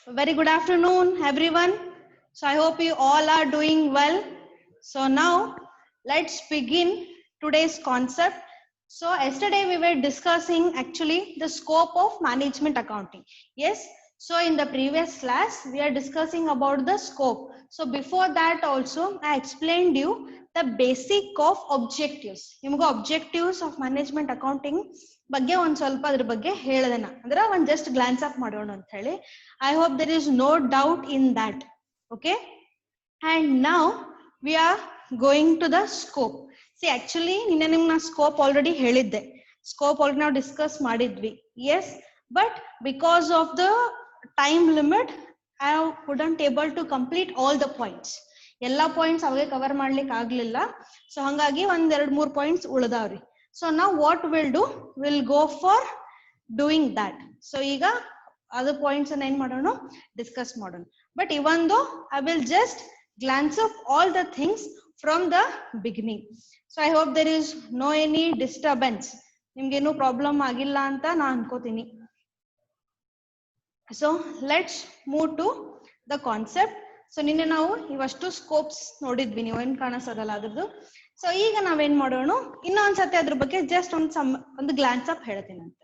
Very good afternoon, everyone. So I hope you all are doing well. So now let's begin today's concept. So yesterday we were discussing actually the scope of management accounting. Yes. So in the previous class we are discussing about the scope. So before that also I explained you the basic of objectives. Nimgo objectives of management accounting ಬಗ್ಗೆ ಒಂದು ಸ್ವಲ್ಪ ಅದ್ರ ಬಗ್ಗೆ ಹೇಳಿದೆ ಅಂದ್ರೆ ಒಂದು just glance up ಮಾಡೋಣ ಅಂತ ಹೇಳಿ. I hope there is no doubt in that. Okay. And now we are going to the scope. See, actually ನಿನ್ನೆ ನಿಮ್ಗೆ scope already ಹೇಳಿದ್ದೆ. Scope already ನಾವು ಡಿಸ್ಕಸ್ ಮಾಡಿದ್ವಿ. Yes, but because of the time limit I couldn't able to complete all the points. ಎಲ್ಲಾ points ಅವಾಗೆ cover ಮಾಡ್ಲಿಕ್ಕೆ ಆಗ್ಲಿಲ್ಲ. So ಹಂಗಾಗಿ ಒಂದ್ 2-3 points ಉಳಿದಾವ್ರಿ. So now what we'll do, we'll go for doing that. So ಈಗ other points and ಏನ್ ಮಾಡೋಣ discuss ಮಾಡೋಣ. But even though I will just glance up all the things from the beginning. So I hope there is no any disturbance. ನಿಮ್ಗೇನು problem ಆಗಿಲ್ಲ ಅಂತ ನಾ ಅನ್ಕೋತೀನಿ. So let's move to the concept. So ನಿನ್ನೆ ನಾವು ಇವಷ್ಟು scopes ನೋಡಿದ್ವಿ, ನೀವು ಏನ್ ಕಾಣಿಸೋದಲ್ಲ ಅದ್ರದ್ದು. ಸೊ ಈಗ ನಾವೇನ್ ಮಾಡೋಣ, ಇನ್ನೊಂದ್ಸತಿ ಅದ್ರ ಬಗ್ಗೆ ಜಸ್ಟ್ ಒಂದು ಗ್ಲಾನ್ಸ್ ಅಪ್ ಹೇಳ್ತೀನಿ ಅಂತ.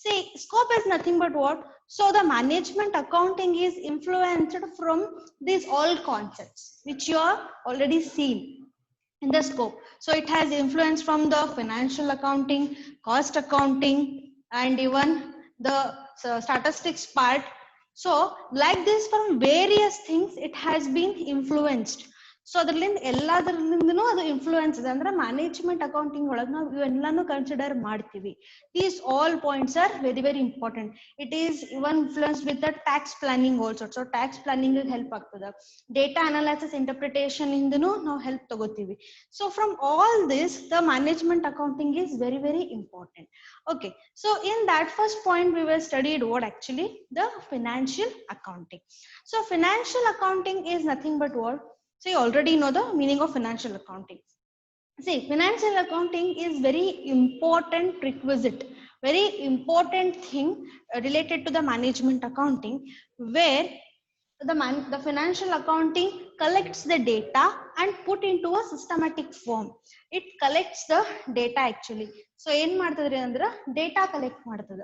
See, scope is nothing but what? So the management accounting is influenced from these all concepts which you are already seen in the scope. So it has influence from the financial accounting, cost accounting, and even the statistics part. So like this, from various things it has been influenced. So ಅದ್ರಲ್ಲಿಂದ ಎಲ್ಲದರಿಂದನೂ ಅದು influence ಇದೆ. ಅಂದ್ರೆ management accounting ಒಳಗೆ ನಾವು ಇವೆಲ್ಲಾನು consider ಮಾಡ್ತೀವಿ. These all points are very very important. It is even influence with the tax planning also. So tax planning help ಆಗ್ತದೆ. ಡೇಟಾ ಅನಾಲಿಸಿಸ್ ಇಂಟರ್ಪ್ರಿಟೇಷನ್ ಇಂದನೂ ನಾವು ಹೆಲ್ಪ್ ತಗೋತೀವಿ. So from all this the management accounting is very very important. Okay, so in that first point we were studied what actually the financial accounting. So financial accounting is nothing but what? So you already know the meaning of financial accounting. See, financial accounting is very important requisite, very important thing related to the management accounting, where the financial accounting collects the data and put into a systematic form. It collects the data actually. So ಏನ್ ಮಾಡ್ತದ್ರಿ ಅಂದ್ರ data collect ಮಾಡ್ತದ.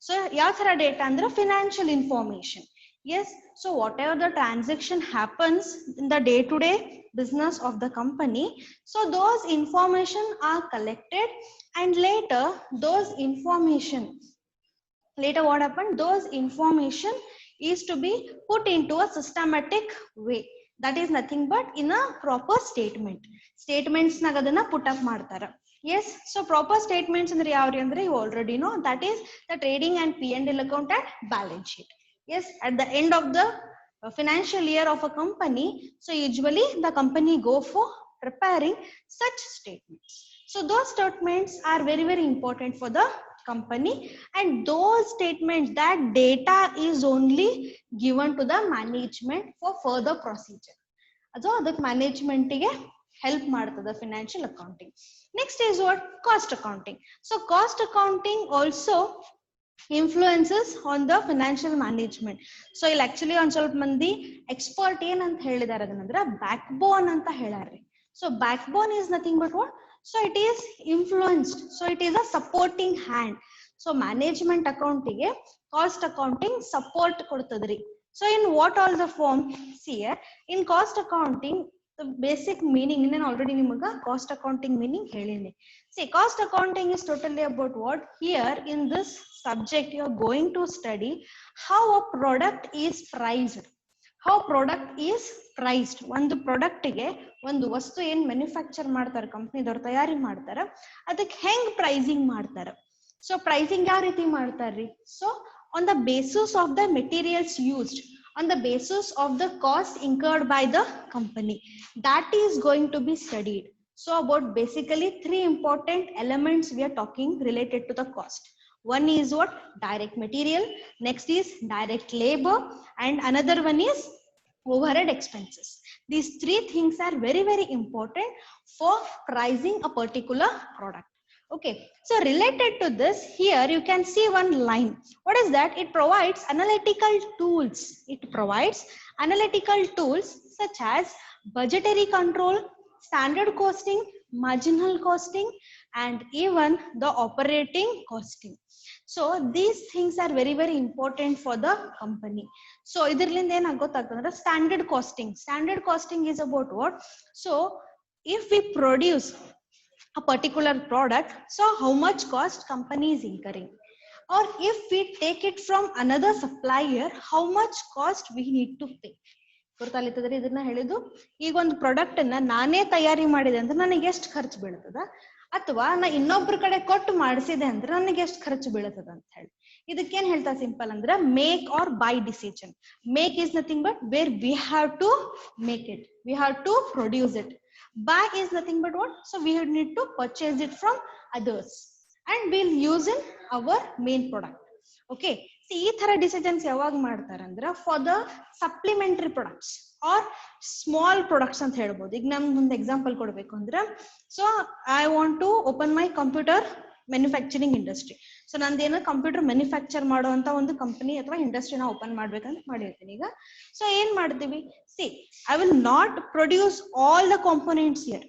So ಯಾವ ತರ data ಅಂದ್ರೆ financial information. Yes, so whatever the transaction happens in the day-to-day business of the company, so those information are collected, and later what happened? Those information is to be put into a systematic way. That is nothing but in a proper statement. Statements nagadana put up ಮಾಡ್ತಾರ. Yes, so proper statements ಅಂದ್ರೆ ಯಾವ್ರಿ ಅಂದ್ರೆ you already know, that is the trading and P&L account and balance sheet. Yes, at the end of the financial year of a company, so usually the company go for preparing such statements. So those statements are very very important for the company, and those statements, that data is only given to the management for further procedure. ಅದು ಅದಕ್ಕೆ management ಗೆ help ಮಾಡ್ತದ financial accounting. Next is what? Cost accounting. So cost accounting also influences on the financial management. So ಇಲ್ಲಿ actually ಒಂದ್ ಸ್ವಲ್ಪ ಮಂದಿ expert ಏನಂತ ಹೇಳಿದಾರೆ ಅದನ್ನಂದ್ರ ಬ್ಯಾಕ್ ಬೋನ್ ಅಂತ ಹೇಳಾರ್ರಿ. So backbone is nothing but what? So it is influenced. So it is a supporting hand. So management accounting ಗೆ cost accounting support ಕೊಡ್ತದ್ರಿ. So in what all the form? See here, in cost accounting, the basic meaning, in already nimaga cost accounting meaning helini. See, cost accounting is totally about what? Here in this subject you are going to study how a product is priced. How product is priced. ಒಂದು product ಗೆ ಒಂದು ವಸ್ತು ಏನ್ manufacture ಮಾಡ್ತಾರೆ, ಕಂಪನಿದವ್ರು ತಯಾರಿ ಮಾಡ್ತಾರ, ಅದಕ್ಕೆ ಹೆಂಗ್ ಪ್ರೈಸಿಂಗ್ ಮಾಡ್ತಾರ. ಸೊ ಪ್ರೈಸಿಂಗ್ ಯಾವ ರೀತಿ ಮಾಡ್ತಾರ್ರಿ? So on the basis of the materials used, on the basis of the cost incurred by the company, that is going to be studied. So about basically 3 important elements we are talking related to the cost. One is what? Direct material, next is direct labor, and another one is overhead expenses. These 3 things are very very important for pricing a particular product. Okay, so related to this, here you can see one line. What is that? It provides analytical tools. It provides analytical tools such as budgetary control, standard costing, marginal costing, and even the operating costing. So these things are very, very important for the company. So idrilind ಏನು ಗೊತ್ತಾಗ್ತಂದ್ರೆ standard costing. Standard costing is about what? So if we produce a particular product, so how much cost company is incurring, or if we take it from another supplier, how much cost we need to pay. ಗೊತ್ತಾಗ್ಲಿತ್ತಂದ್ರೆ ಇದನ್ನ ಹೇಳಿದ್ದು, ಈಗ ಒಂದು product ಅನ್ನ ನಾನೇ ತಯಾರಿ ಮಾಡಿದೆ ಅಂದ್ರೆ ನನಗೆ ಎಷ್ಟು ಖರ್ಚು ಬೀಳ್ತದ, ಅಥವಾ ನಾ ಇನ್ನೊಬ್ರ ಕಡೆ ಕೊಟ್ಟು ಮಾಡಿಸಿದೆ ಅಂದ್ರೆ ನನಗೆ ಎಷ್ಟು ಖರ್ಚು ಬೀಳ್ತದ ಅಂತ ಹೇಳಿ. ಇದಕ್ಕೇನ್ ಹೇಳ್ತಾ ಸಿಂಪಲ್ ಅಂದ್ರೆ make or buy decision. Make is nothing but where we have to make it, we have to produce it. Buy is nothing but what? So we need to purchase it from others and we'll use in our main product. Okay, see ee thara decisions yavag ಮಾಡ್ತಾರಂದ್ರೆ for the supplementary products or small products ಅಂತ ಹೇಳ್ಬೋದು. ಈಗ ನಾನು ಒಂದು example ಕೊಡಬೇಕು ಅಂದ್ರೆ, so I want to open my computer manufacturing industry. So ನಂದೇನೋ computer manufacture ಮಾಡುವಂತ ಒಂದು ಕಂಪನಿ ಅಥವಾ ಇಂಡಸ್ಟ್ರಿನ ಓಪನ್ ಮಾಡ್ಬೇಕಂತ ಮಾಡಿರ್ತೀನಿ ಈಗ. ಸೊ ಏನ್ ಮಾಡ್ತೀವಿ, C I will not produce all the components here,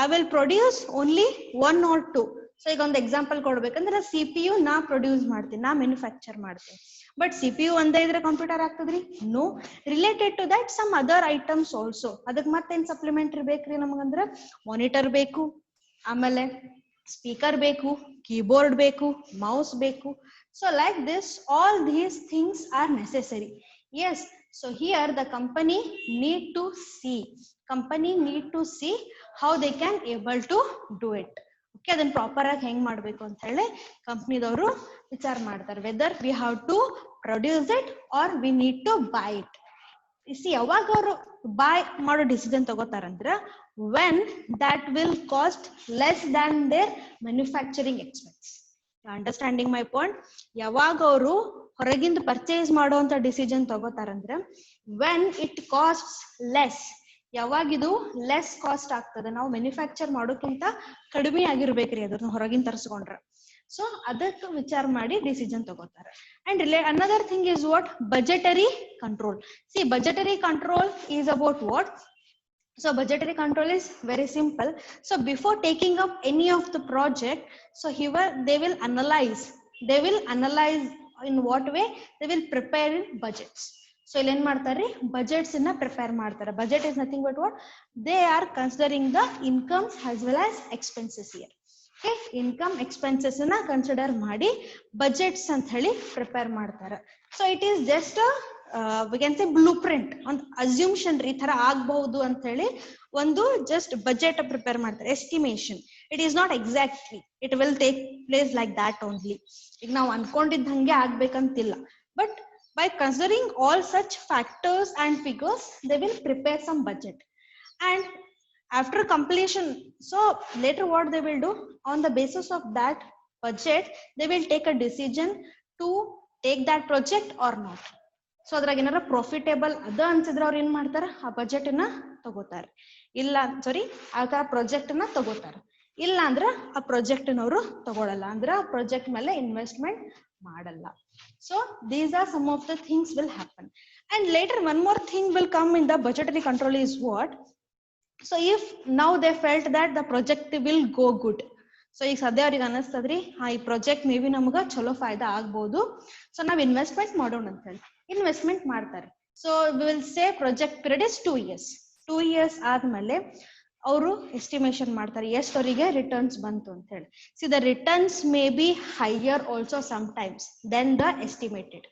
I will produce only 1 or 2. So ಈಗ ಒಂದು ಎಕ್ಸಾಂಪಲ್ ಕೊಡ್ಬೇಕಂದ್ರೆ CPU ನಾ ಪ್ರೊಡ್ಯೂಸ್ ಮಾಡ್ತೀನಿ, ನಾ ಮ್ಯಾನುಫ್ಯಾಕ್ಚರ್ ಮಾಡ್ತೀನಿ. ಬಟ್ CPU ಒಂದೇ ಇದ್ರೆ ಕಂಪ್ಯೂಟರ್ ಆಗ್ತದ್ರಿ? No. Related to that some other items also. ಅದಕ್ಕೆ ಮತ್ತೇನ್ ಸಪ್ಲಿಮೆಂಟರಿ ಬೇಕ್ರಿ ನಮಗಂದ್ರೆ ಮಾನಿಟರ್ ಬೇಕು, ಆಮೇಲೆ ಸ್ಪೀಕರ್ ಬೇಕು, ಕೀಬೋರ್ಡ್ ಬೇಕು, ಮೌಸ್ ಬೇಕು. So like this, all these things are necessary. Yes, so here the company need to see how they can able to do it. Okay, ಅದನ್ನ proper ಆಗಿ ಹೆಂಗ್ ಮಾಡ್ಬೇಕು ಅಂತ ಹೇಳಿ ಕಂಪ್ನಿದವರು ವಿಚಾರ ಮಾಡ್ತಾರೆ, whether we have to produce it or we need to buy it. See ಯಾವಾಗ ಅವರು ಬಾಯ್ ಮಾಡೋ ಡಿಸಿಷನ್ ತಗೋತಾರಂದ್ರ when that will cost less than their manufacturing expense. Understanding my point? ಯಾವಾಗ ಅವರು ಹೊರಗಿಂದ ಪರ್ಚೇಸ್ ಮಾಡುವಂತ ಡಿಸಿಷನ್ ತಗೋತಾರಂದ್ರೆ when it costs less, ಯಾವಾಗಿದು ಲೆಸ್ ಕಾಸ್ಟ್ ಆಗ್ತದೆ, ನಾವು ಮ್ಯಾನುಫ್ಯಾಕ್ಚರ್ ಮಾಡೋಕ್ಕಿಂತ ಕಡಿಮೆ ಆಗಿರ್ಬೇಕ್ರಿ ಅದ್ರ ಹೊರಗಿನ ತರಿಸ್ಕೊಂಡ್ರ. ಸೊ ಅದಕ್ಕೆ ವಿಚಾರ ಮಾಡಿ ಡಿಸಿಷನ್ ತಗೋತಾರೆ. And another thing is what? Budgetary control. See, budgetary control is about what? So budgetary control is very simple. So before taking up any of the project, so here they will analyze in what way? They will prepare in budgets. So ಇಲ್ಲಿ ಏನ್ ಮಾಡ್ತಾರೆ, budgets ಅನ್ನ prepare ಮಾಡ್ತಾರೆ. Budget is nothing but what? They are considering the incomes as well as expenses here. Okay, income expenses ಅನ್ನ consider ಮಾಡಿ budgets ಅಂತ ಹೇಳಿ prepare ಮಾಡ್ತಾರೆ. So it is just we can say blueprint, ಒಂದು ಅಸ್ಯೂಮ್ಷನ್ ಈ ತರ ಆಗಬಹುದು ಅಂತ ಹೇಳಿ ಒಂದು ಜಸ್ಟ್ ಬಜೆಟ್ ಪ್ರಿಪೇರ್ ಮಾಡ್ತಾರೆ, estimation. It is not exactly, it will take place like that only. ಈಗ ನಾವು ಅನ್ಕೊಂಡಿದ್ದ ಹಂಗೆ ಆಗ್ಬೇಕಂತಿಲ್ಲ, but by considering all such factors and figures, they will prepare some budget. And after completion, so later what they will do, on the basis of that budget, they will take a decision to take that project or not. So ಅದ್ರಾಗ ಏನಾರ profitable ಅದ ಅನ್ಸಿದ್ರೆ ಅವ್ರು ಏನ್ ಮಾಡ್ತಾರ, ಆ budget ಅನ್ನ ತಗೋತಾರೆ. ಇಲ್ಲ ಸಾರಿ, ಆ ಪ್ರಾಜೆಕ್ಟ್ ಅನ್ನ ತಗೋತಾರ. ಇಲ್ಲ ಅಂದ್ರ ಆ ಪ್ರಾಜೆಕ್ಟ್ ನವರು ತಗೊಳಲ್ಲ, ಅಂದ್ರ ಆ ಪ್ರಾಜೆಕ್ಟ್ ಮೇಲೆ ಇನ್ವೆಸ್ಟ್ಮೆಂಟ್ ಮಾಡಲ್ಲ. So these are some of the things will happen. And later one more thing will come in the budgetary control is what? So if now they felt that the project will go good, so ಈಗ ಸದ್ಯ ಅವ್ರಿಗೆ ಅನಿಸ್ತದ್ರಿ ಈ project may be ನಮ್ಗ ಚಲೋ ಫಾಯ್ದಾ ಆಗ್ಬಹುದು, so ನಾವ್ investment ಮಾಡೋಣ ಅಂತ ಹೇಳಿ ಇನ್ವೆಸ್ಟ್ಮೆಂಟ್ ಮಾಡ್ತಾರೆ. So we will say project period is 2 years. 2 years ಆದ್ಮೇಲೆ ಅವರು ಎಸ್ಟಿಮೇಷನ್ ಮಾಡ್ತಾರೆ ಎಷ್ಟು ಅವರಿಗೆ ರಿಟರ್ನ್ಸ್ ಬಂತು ಅಂತ ಹೇಳಿ. See the returns may be higher also some times then the estimated.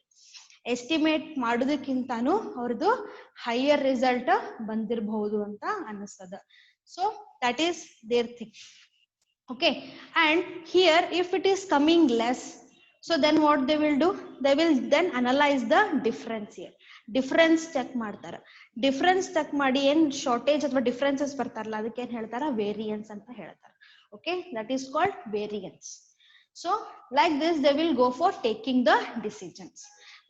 Estimate ಮಾಡೋದಕ್ಕಿಂತಾನು ಅವ್ರದ್ದು ಹೈಯರ್ ರಿಸಲ್ಟ್ ಬಂದಿರಬಹುದು ಅಂತ ಅನಿಸ್ತದ. So that is their thing. Okay, and here if it is coming less, so then what they will do, they will then analyze the difference here. Difference check ಮಾಡ್ತಾರೆ. Difference check ಮಾಡಿ ಏನ್ shortage ಅಥವಾ differences ಬರ್ತಾರಲ್ಲ ಅದಕ್ಕೆ ಏನ್ ಹೇಳ್ತಾರ, variance ಅಂತ ಹೇಳ್ತಾರೆ. Okay, that is called variance. So like this they will go for taking the decisions.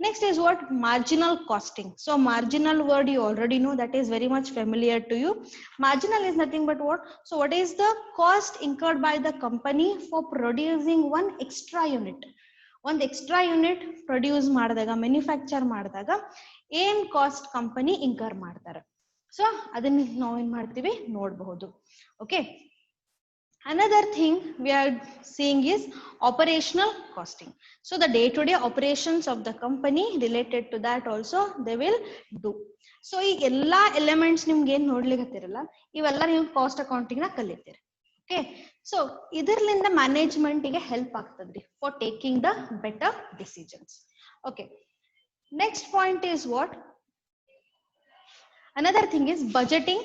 Next is what? Marginal costing. So marginal word you already know, that is very much familiar to you. Marginal is nothing but what? So what is the cost incurred by the company for producing one extra unit? ಒಂದು extra unit produce ಮಾಡಿದಾಗ, manufacture ಮಾಡಿದಾಗ ಏನ್ cost company incur ಮಾಡ್ತಾರೆ. So ಅದನ್ನ ನಾವು ಏನ್ ಮಾಡ್ತೀವಿ ನೋಡಬಹುದು. Okay, another thing we are seeing is operational costing. So the day-to-day operations of the company related to that also they will do. So ಈ ಎಲ್ಲಾ ಎಲಿಮೆಂಟ್ಸ್ ನಿಮ್ಗೆ ಏನ್ ನೋಡ್ಲಿಕ್ಕತ್ತಿರಲ್ಲ, ಇವೆಲ್ಲ ನೀವು ಕಾಸ್ಟ್ ಅಕೌಂಟಿಂಗ್ ನ ಕಲಿತೀರಿ. ಓಕೆ, ಸೊ ಇದರ್ಲಿಂದ ಮ್ಯಾನೇಜ್ಮೆಂಟ್ ಗೆ ಹೆಲ್ಪ್ ಆಗ್ತದ್ರಿ for taking the better decisions. Okay, next point is what? Another thing is budgeting,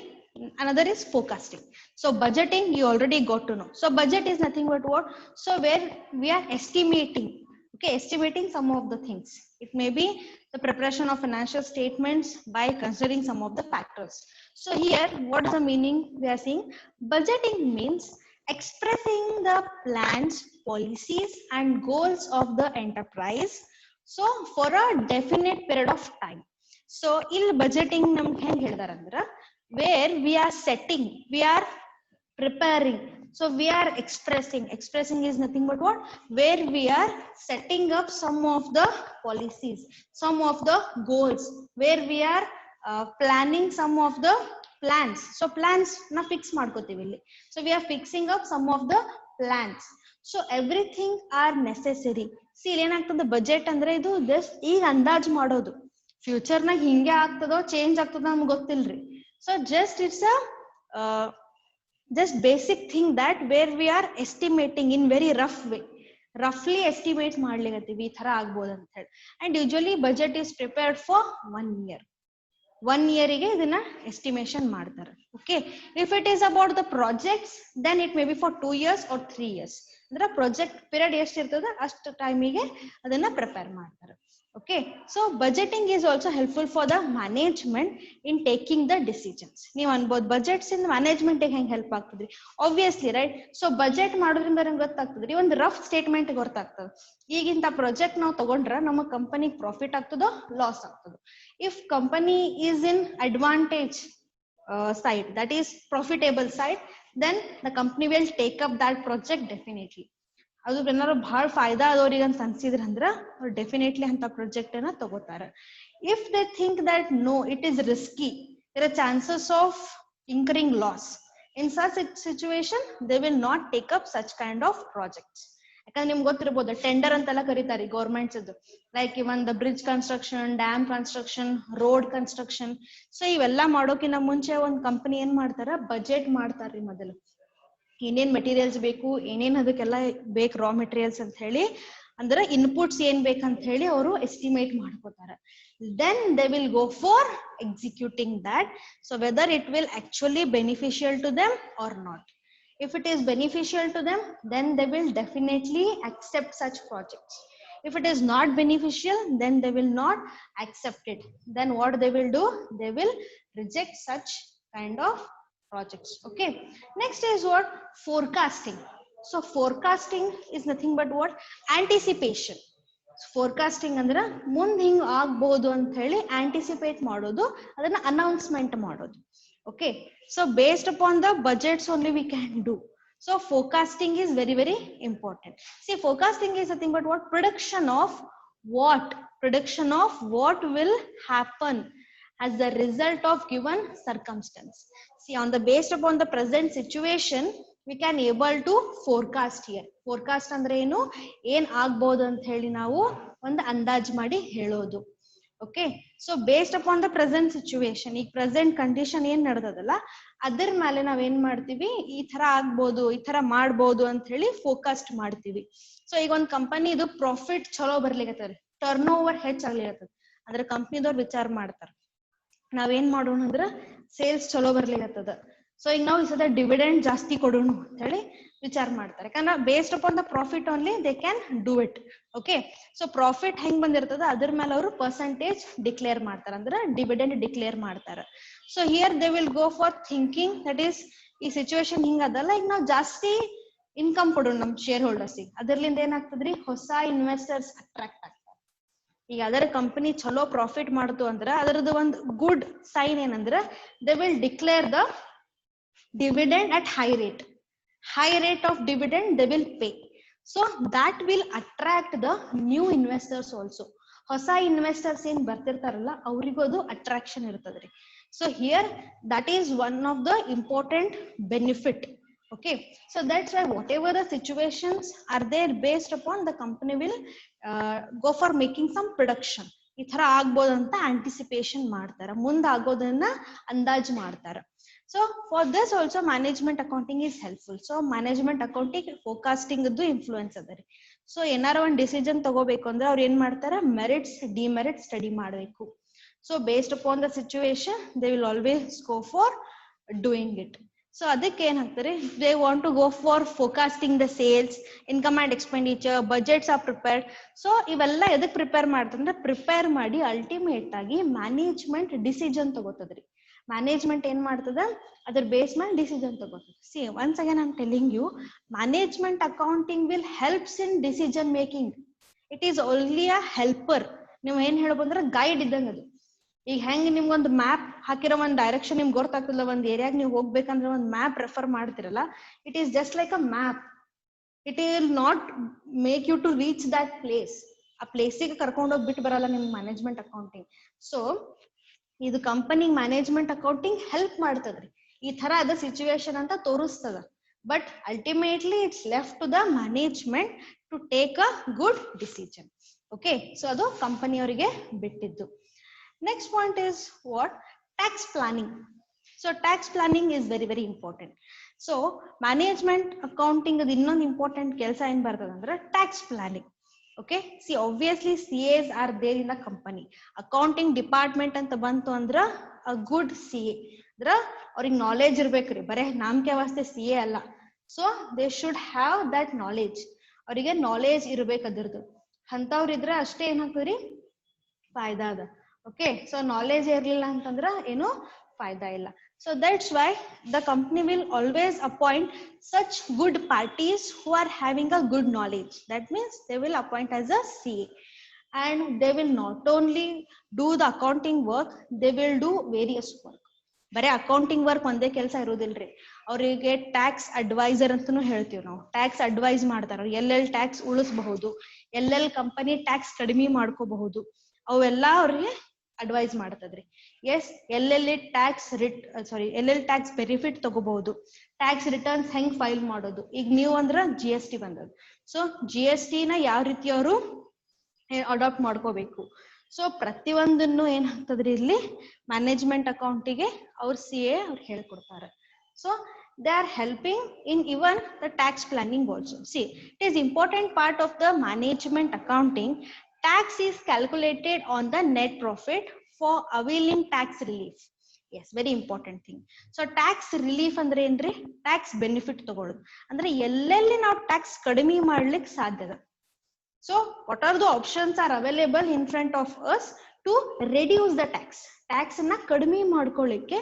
another is forecasting. So budgeting you already got to know. So budget is nothing but what? So where we are estimating, okay, estimating some of the things. It may be the preparation of financial statements by considering some of the factors. So here what is the meaning we are seeing? Budgeting means expressing the plans, policies and goals of the enterprise, so for a definite period of time. So ಇಲ್ಲಿ budgeting ನಮ್ಗೆ ಹೆಂಗ್ ಹೇಳ್ತಾರೆ ಅಂದ್ರ, where we are setting, we are preparing, so we are expressing is nothing but what? Where we are setting up some of the policies, some of the goals, where we are planning some of the plans. So plans na fix ಮಾಡ್ಕೋತೀವಿ ಇಲ್ಲಿ. So we are fixing up some of the plans. So everything are necessary. See ಇಲ್ಲಿ ಏನಾಗ್ತದೆ, budget ಅಂದ್ರೆ ಇದು just ಈಗ ಅಂದಾಜ್ ಮಾಡೋದು. Future ನಾಗ ಹಿಂಗೆ ಆಗ್ತದೋ ಚೇಂಜ್ ಆಗ್ತದೋ ನಮ್ಗೆ ಗೊತ್ತಿಲ್ರಿ. So just it's a just basic thing that where we are estimating in very rough way, roughly estimate ಮಾಡ್ಲಿಕತ್ತೀವಿ ಈ ತರ ಆಗ್ಬೋದು ಅಂತ ಹೇಳಿ. and usually budget is prepared for 1 year. 1 year ಗೆ ಇದನ್ನ ಎಸ್ಟಿಮೇಷನ್ ಮಾಡ್ತಾರೆ. Okay, if it is about the projects then it may be for 2 years or 3 years. ಅಂದ್ರೆ project period ಎಷ್ಟು ಇರ್ತದೆ ಅಷ್ಟು ಟೈಮಿಗೆ ಅದನ್ನ ಪ್ರಿಪೇರ್ ಮಾಡ್ತಾರೆ. Okay, so budgeting is also helpful for the management in taking the decisions. ನೀವು ಅನ್ಬೋದು budgets ಇಂದ ಮ್ಯಾನೇಜ್ಮೆಂಟ್ ಹೆಂಗ್ ಹೆಲ್ಪ್ ಆಗ್ತದ್ರಿ? Obviously right. ಸೊ ಬಜೆಟ್ ಮಾಡೋದ್ರಿಂದ ನಮ್ಗೆ ಗೊತ್ತಾಗ್ತದ್ರಿ, ಒಂದು ರಫ್ ಸ್ಟೇಟ್ಮೆಂಟ್ ಗೊತ್ತಾಗ್ತದೆ. ಈಗಿಂತ ಪ್ರಾಜೆಕ್ಟ್ ನಾವು ತಗೊಂಡ್ರ ನಮ್ಮ ಕಂಪನಿ ಪ್ರಾಫಿಟ್ ಆಗ್ತದೋ ಲಾಸ್ ಆಗ್ತದೋ. If company is in advantage side, that is profitable side, then the company will take up that project definitely. ಅದು ಏನಾದ್ರು ಬಹಳ ಫಾಯ್ದಾ ಆದವ್ರಿಗೆ ಅಂತ ಅನ್ಸಿದ್ರ ಅಂದ್ರ ಅವ್ರು ಡೆಫಿನೆಟ್ಲಿ ಅಂತ ಪ್ರಾಜೆಕ್ಟ್ ಅನ್ನ ತಗೋತಾರ. If they think that no it is risky, there are chances of incurring loss, in such situation they will not take up such kind of projects. ಯಾಕಂದ್ರೆ ನಿಮ್ಗೆ ಗೊತ್ತಿರ್ಬೋದು, ಟೆಂಡರ್ ಅಂತೆಲ್ಲ ಕರೀತಾರೆ ಗೌರ್ಮೆಂಟ್ಸ್ ಅದು, like even the bridge construction, dam construction, road construction. So ಇವೆಲ್ಲ ಮಾಡೋಕಿನ್ನ ಮುಂಚೆ ಒಂದ್ company ಏನ್ ಮಾಡ್ತಾರ, ಬಜೆಟ್ ಮಾಡ್ತಾರ್ರಿ ಮೊದಲು. ಏನೇನ್ ಮೆಟೀರಿಯಲ್ಸ್ ಬೇಕು, ಏನೇನ್ ಅದಕ್ಕೆಲ್ಲ ಬೇಕು ರಾ ಮೆಟೀರಿಯಲ್ಸ್ ಅಂತ ಹೇಳಿ, ಅಂದ್ರೆ ಇನ್ಪುಟ್ಸ್ ಏನ್ ಬೇಕಂತ ಹೇಳಿ ಅವರು ಎಸ್ಟಿಮೇಟ್ ಮಾಡ್ಕೋತಾರೆ. then they will go for executing that, so whether it will actually beneficial to them or not. If it is beneficial to them, then they will definitely accept such projects. If it is not beneficial, then they will not accept it. Then what they will do, they will reject such kind of projects. Okay, next is what? Forecasting. So forecasting is nothing but what? Anticipation. Forecasting ಅಂದ್ರ ಮುಂದ್ ಹಿಂಗ್ ಆಗ್ಬಹುದು ಅಂತ ಹೇಳಿ anticipate ಮಾಡೋದು, ಅದನ್ನ announcement ಮಾಡೋದು. Okay, so based upon the budgets only we can do. So forecasting is very very important. See, forecasting is nothing but what? Prediction of what will happen as the result of given circumstance. See, on the based upon the present situation we can able to forecast here. Forecast ಅಂದ್ರೆ ಏನು, ಏನ್ ಆಗ್ಬಹುದು ಅಂತ ಹೇಳಿ ನಾವು ಒಂದು ಅಂದಾಜ್ ಮಾಡಿ ಹೇಳೋದು. Okay, so based upon the present situation, ಈಗ ಪ್ರೆಸೆಂಟ್ ಕಂಡೀಷನ್ ಏನ್ ನಡೆದದಲ್ಲ ಅದ್ರ ಮೇಲೆ ನಾವ್ ಏನ್ ಮಾಡ್ತೀವಿ, ಈ ತರ ಆಗ್ಬೋದು, ಈ ತರ ಮಾಡ್ಬೋದು ಅಂತ ಹೇಳಿ ಫೋಕಾಸ್ಟ್ ಮಾಡ್ತೀವಿ. ಸೊ ಈಗ ಒಂದ್ ಕಂಪನಿದು ಪ್ರಾಫಿಟ್ ಚಲೋ ಬರ್ಲಿಕತ್ತದ, ಟರ್ನ್ ಓವರ್ ಹೆಚ್ಚಾಗ್ಲಿಕತ್ತದ, ಅದ್ರ ಕಂಪ್ನಿದವ್ರು ವಿಚಾರ ಮಾಡ್ತಾರ ನಾವೇನ್ ಮಾಡೋಣ ಅಂದ್ರ ಸೇಲ್ಸ್ ಚಲೋ ಬರ್ಲಿಕತ್ತದ, ಸೊ ಈಗ ನಾವು ಈ ಸದ ಡಿವಿಡೆಂಡ್ ಜಾಸ್ತಿ ಕೊಡೋಣ ಅಂತ ಹೇಳಿ ವಿಚಾರ ಮಾಡ್ತಾರೆ. ಯಾಕಂದ್ರೆ based upon the profit only they can do it. Okay, so profit ಹೆಂಗ್ ಬಂದಿರ್ತದ ಅದ್ರ ಮೇಲೆ ಅವರು ಪರ್ಸೆಂಟೇಜ್ ಡಿಕ್ಲೇರ್ ಮಾಡ್ತಾರ, ಅಂದ್ರೆ ಡಿವಿಡೆಂಡ್ ಡಿಕ್ಲೇರ್ ಮಾಡ್ತಾರ. So here they will go for thinking that is ಈ ಸಿಚುವೇಶನ್ ಹಿಂಗ ಅದಲ್ಲ, ಈಗ ನಾವು ಜಾಸ್ತಿ ಇನ್ಕಮ್ ಕೊಡೋಣ ನಮ್ ಶೇರ್ ಹೋಲ್ಡರ್ಸ್, ಅದ್ರಲಿಂದ ಏನಾಗ್ತದ್ರಿ, ಹೊಸ ಇನ್ವೆಸ್ಟರ್ಸ್ ಅಟ್ರಾಕ್ಟ್ ಆಗ್ತಾರೆ. ಈಗ ಅದರ ಕಂಪನಿ ಚಲೋ ಪ್ರಾಫಿಟ್ ಮಾಡ್ತು ಅಂದ್ರ ಅದರದ್ದು ಒಂದು ಗುಡ್ ಸೈನ್ ಏನಂದ್ರ they will declare the dividend at high rate of dividend they will pay. So that will attract the new investors also. ಹೊಸ ಇನ್ವೆಸ್ಟರ್ಸ್ ಏನ್ ಬರ್ತಿರ್ತಾರಲ್ಲ ಅವರಿಗೂ ಅದು ಅಟ್ರಾಕ್ಷನ್ ಇರ್ತದ್ರಿ. So here that is one of the important benefit. Okay, so that's why whatever the situations are there, based upon the company will go for making some production. ಈ ತರ ಆಗ್ಬೋದು ಅಂತ anticipation ಮಾಡ್ತಾರ, ಮುಂದೆ ಆಗೋದನ್ನ ಅಂದಾಜು ಮಾಡ್ತಾರ. So for this also management accounting is helpful. So management accounting forecasting ದು influence ಅದ ರೀ. ಸೊ ಏನಾರ ಒಂದು ಡಿಸಿಷನ್ ತಗೋಬೇಕು ಅಂದ್ರೆ ಅವ್ರು ಏನ್ ಮಾಡ್ತಾರ, ಮೆರಿಟ್ಸ್ ಡಿಮೆರಿಟ್ಸ್ ಸ್ಟಡಿ ಮಾಡಬೇಕು. So based upon the situation they will always go for doing it. So ಅದಕ್ಕೆ ಏನ್ ಹಾಕ್ತಾರೆ, they want to go for forecasting the sales, income and expenditure, budgets are prepared. So ಇವೆಲ್ಲ ಎದಕ್ prepare ಮಾಡ್ತಂದ್ರೆ prepare ಮಾಡಿ ultimate ಆಗಿ management decision ತಗೋತದ್ರಿ. Management ಏನ್ ಮಾಡ್ತದ, ಅದ್ರ ಬೇಸ್ ಮೇಲೆ ಡಿಸಿಷನ್ ತಗೋತದ. See once again I am telling you, management accounting will helps in decision making. It is only a helper. ನೀವು ಏನ್ ಹೇಳ್ಬೋದು ಅಂದ್ರೆ ಗೈಡ್ ಇದ್ದಂಗ ಅದು. ಈಗ ಹೆಂಗ್ ನಿಮ್ಗೊಂದು ಮ್ಯಾಪ್ ಹಾಕಿರೋ ಒಂದ್ ಡೈರೆಕ್ಷನ್ ನಿಮ್ಗೆ ಗೊತ್ತಾಗ್ತಿಲ್ಲ, ಒಂದ್ ಏರಿಯಾಗ ನೀವು ಹೋಗ್ಬೇಕಂದ್ರೆ ಒಂದ್ ಮ್ಯಾಪ್ ರೆಫರ್ ಮಾಡ್ತಿರಲ್ಲ, it is just like a map. It will not make you to reach that place. ಆ ಪ್ಲೇಸಿಗೆ ಕರ್ಕೊಂಡೋಗಿ ಬಿಟ್ಟು ಬರಲ್ಲ ನಿಮ್ ಮ್ಯಾನೇಜ್ಮೆಂಟ್ ಅಕೌಂಟಿಂಗ್. ಸೊ ಇದು ಕಂಪನಿ ಮ್ಯಾನೇಜ್ಮೆಂಟ್ ಅಕೌಂಟಿಂಗ್ ಹೆಲ್ಪ್ ಮಾಡ್ತದ್ರಿ, ಈ ತರ ಅದ ಸಿಚುವೇಶನ್ ಅಂತ ತೋರಿಸ್ತದ. But ultimately it's left to the management to take a good decision. Okay, so ಅದು ಕಂಪನಿಯವರಿಗೆ ಬಿಟ್ಟಿದ್ದು. Next point is what? Tax planning. So tax planning is very very important. So management accounting is ಇನ್ನೊಂದು important ಕೆಲಸ ಏನ್ ಬರ್ತದೆ ಅಂದ್ರೆ tax planning. Okay, see obviously CAs are there in the company. Accounting department ಅಂತ ಬಂತು ಅಂದ್ರ a good CA ಅಂದ್ರ ಅವ್ರಿಗೆ ನಾಲೆಜ್ ಇರ್ಬೇಕ್ರಿ, ಬರೇ ನಾಮಕೆ ವಾಸ್ತೆ CA ಅಲ್ಲ. So they should have that knowledge. ಅವರಿಗೆ ನಾಲೆಜ್ ಇರ್ಬೇಕು ಅದ್ರದ್ದು. ಅಂತವ್ರು ಇದ್ರೆ ಅಷ್ಟೇ ಏನಾಗ್ತದ್ರಿ, ಫಾಯ್ದಾ ಅದ. Okay, so knowledge ಇರ್ಲಿಲ್ಲ ಅಂತಂದ್ರ ಏನು ಫಾಯ್ದಾ ಇಲ್ಲ. So that's why the company will always appoint such good parties who are having a good knowledge. That means they will appoint as a CA, and they will not only do the accounting work, they will do various work. ಬರೀ accounting work ಒಂದೇ ಕೆಲಸ ಇರೋದಿಲ್ರಿ. ಅವರಿಗೆ tax adviser ಅಂತಾನು ಹೇಳ್ತೀವಿ ನಾವು. Tax advice ಮಾಡ್ತಾರ, ಎಲ್ಲೆಲ್ಲಿ tax ಉಳಿಸಬಹುದು, ಎಲ್ಲೆಲ್ಲಿ ಕಂಪನಿ ಟ್ಯಾಕ್ಸ್ ಕಡಿಮೆ ಮಾಡ್ಕೋಬಹುದು, ಅವೆಲ್ಲ ಅವ್ರಿಗೆ ಅಡ್ವೈಸ್ ಮಾಡ್ತದ್ರಿ. ಎಸ್, ಎಲ್ಲೆಲ್ಲಿ ಟ್ಯಾಕ್ಸ್ ಬೆನಿಫಿಟ್ ತಗೋಬಹುದು, ಟ್ಯಾಕ್ಸ್ ರಿಟರ್ನ್ಸ್ ಹೆಂಗ್ ಫೈಲ್ ಮಾಡೋದು. ಈಗ ನೀವು ಅಂದ್ರ GST ಬಂದದ್ದು, ಸೊ GST ನ ಯಾವ ರೀತಿ ಅವರು ಅಡಾಪ್ಟ್ ಮಾಡ್ಕೋಬೇಕು. ಸೊ ಪ್ರತಿಯೊಂದನ್ನು ಏನ್ ಆಗ್ತದ್ರಿ, ಇಲ್ಲಿ ಮ್ಯಾನೇಜ್ಮೆಂಟ್ ಅಕೌಂಟಿಗೆ ಅವ್ರ CA ಅವ್ರು ಹೇಳ್ಕೊಡ್ತಾರೆ. So they are helping in even the tax planning also. See, it is important part of the management accounting. Tax is calculated on the net profit for availing tax relief. Yes, very important thing. So tax relief ಅಂದ್ರೆ ಏನ್ರಿ, tax benefit ತಗೊಳ್ಳೋದು ಅಂದ್ರೆ ಎಲ್ಲೆಲ್ಲಿ ನಾವು tax ಕಡಿಮೆ ಮಾಡ್ಲಿಕ್ಕೆ ಸಾಧ್ಯದ. So what are the options are available in front of us to reduce the tax? Tax ಅನ್ನ ಕಡಿಮೆ ಮಾಡ್ಕೊಳ್ಳಿಕ್ಕೆ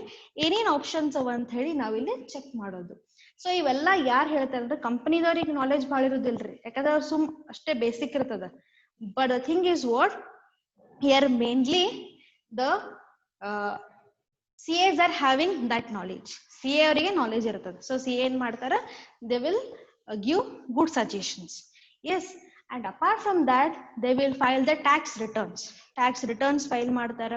ಏನೇನ್ ಆಪ್ಷನ್ಸ್ ಅವ ಅಂತ ಹೇಳಿ ನಾವಿಲ್ಲಿ ಚೆಕ್ ಮಾಡೋದು. ಸೊ ಇವೆಲ್ಲ ಯಾರು ಹೇಳ್ತಾರೆ ಅಂದ್ರೆ ಕಂಪನಿದವ್ರಿಗೆ ನಾಲೆಜ್ ಭಾಳ ಇರೋದಿಲ್ರಿ, ಯಾಕಂದ್ರೆ ಅವ್ರು ಸುಮ್ ಅಷ್ಟೇ ಬೇಸಿಕ್ ಇರ್ತದ. But the thing is what, here mainly the CAs are having that knowledge. CA ಅವರಿಗೆ ನಾಲೆಜ್ ಇರ್ತದೆ. ಸೊ CA ಏನ್ ಮಾಡ್ತಾರ, they will give good suggestions. Yes, and apart from that they will file the tax returns file ಮಾಡ್ತಾರ.